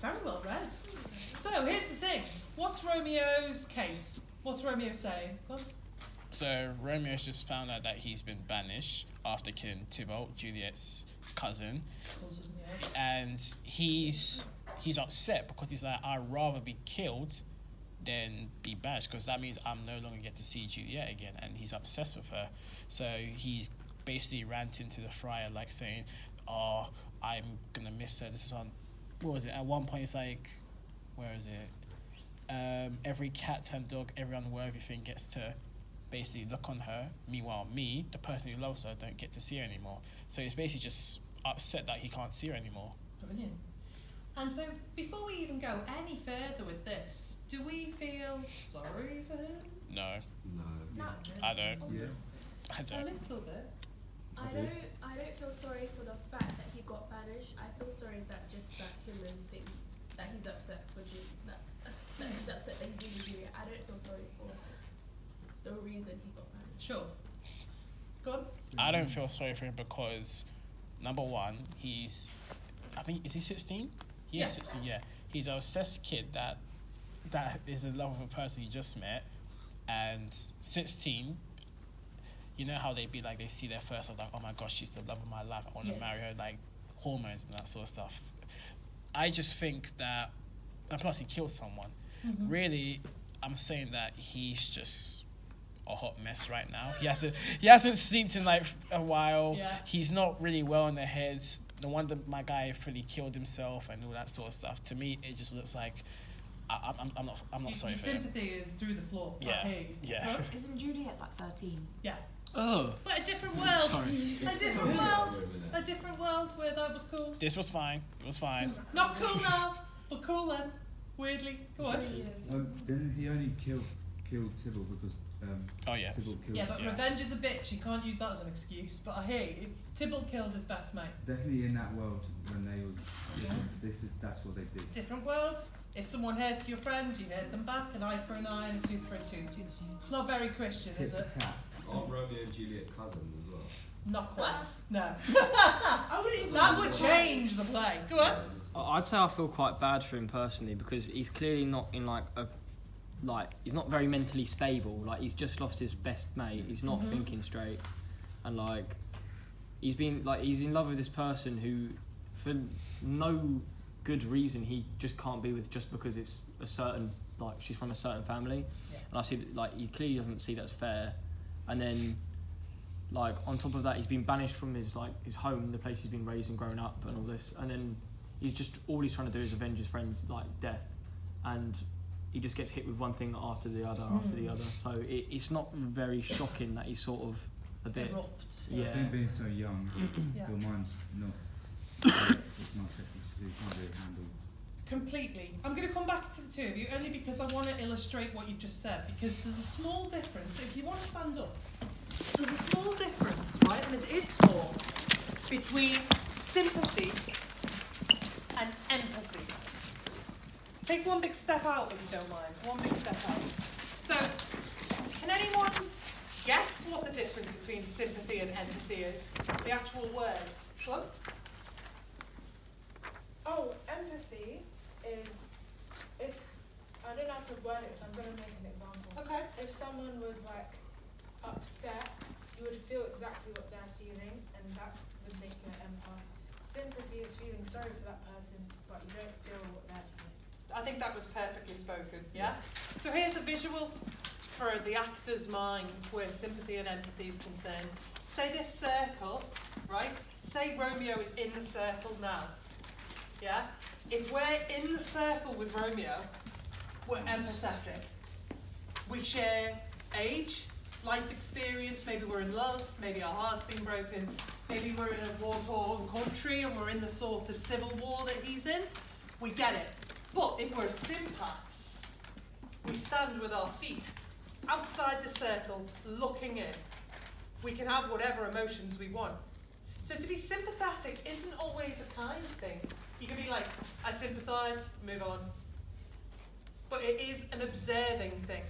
Very well read. So here's the thing. What's Romeo's case? What's Romeo saying? Go on. So Romeo's just found out that he's been banished after killing Tybalt, Juliet's cousin, and he's upset because he's like, I'd rather be killed than be banished, because that means I'm no longer get to see Juliet again, and he's obsessed with her. So he's basically ranting to the friar, like saying, "Oh, I'm gonna miss her." This is on, what was it? At one point, it's like, where is it? Every cat turned dog, every unworthy thing gets to basically look on her. Meanwhile, me, the person who loves her, don't get to see her anymore. So he's basically just upset that he can't see her anymore. Brilliant. And so, before we even go any further with this, do we feel sorry for him? No. Not really. I don't. Yeah. I A don't. little bit. I don't feel sorry for the fact that he got banished. I feel sorry that just that human thing, that he's upset for that he's upset that he's leaving Julia. I don't feel sorry for the reason he got banished. Sure. Go on. I don't feel sorry for him because, number one, I think, is he 16? He is 16, yeah. He's an obsessed kid that is in love with a person he just met, and 16, you know how they be like, they see their first love, like, oh my gosh, she's the love of my life, I want to marry her, like, hormones and that sort of stuff. I just think that, and plus he killed someone. Mm-hmm. Really, I'm saying that he's just a hot mess right now. He hasn't slept in like a while. Yeah. He's not really well in the head. No wonder my guy fully killed himself and all that sort of stuff. To me, it just looks like I'm not sorry for him. Sympathy is through the floor. Yeah. Yeah. Huh? Isn't Juliet like 13? Yeah. Oh. But a different world. Sorry. A different world. A different world where that was cool. This was fine. It was fine. Not cool now, but cool then. Weirdly. Go on. Didn't he only kill Tybalt because Oh yes. Tybalt killed Yeah, but Yeah. revenge is a bitch. You can't use that as an excuse. But I hear you. Tybalt killed his best mate. definitely in that world when they were that's what they did. Different world. If someone hurts your friend, you hurt them back. An eye for an eye and a tooth for a tooth. It's not very Christian, is Tit it? for tat. Aren't Romeo and Juliet cousins as well? Not quite. What? No. I wouldn't even. That would change the play. Go on. I'd say I feel quite bad for him personally because he's clearly not in he's not very mentally stable. Like, he's just lost his best mate. He's not thinking straight, and he's in love with this person who, for no good reason, he just can't be with just because it's a certain, she's from a certain family. Yeah. And I see he clearly doesn't see that's fair, and then on top of that, he's been banished from his home, the place he's been raised and grown up, and all this, and then all he's trying to do is avenge his friend's death, and he just gets hit with one thing after the other. So it's not very shocking that he's sort of a bit. Erupt. Yeah. I think being so young, Yeah. your mind's not as much as you can't really handle. Completely. I'm going to come back to the two of you only because I want to illustrate what you've just said, because there's a small difference. If you want to stand up, there's a small difference, right, and it is small, between sympathy and empathy. Take one big step out, if you don't mind. One big step out. So, can anyone guess what the difference between sympathy and empathy is? The actual words. What? Oh, empathy is if I don't know how to word it, so I'm gonna make an example. Okay. If someone was upset, you would feel exactly what they're feeling, and that would make you an empath. Sympathy is feeling sorry for that person, but you don't feel what they're feeling. I think that was perfectly spoken, yeah? So here's a visual for the actor's mind where sympathy and empathy is concerned. Say this circle, right? Say Romeo is in the circle now, yeah? If we're in the circle with Romeo, we're empathetic. We share age, life experience, maybe we're in love, maybe our heart's been broken, maybe we're in a war-torn country and we're in the sort of civil war that he's in. We get it. But if we're sympaths, we stand with our feet outside the circle, looking in. We can have whatever emotions we want. So to be sympathetic isn't always a kind thing. You can be like, I sympathise, move on. But it is an observing thing.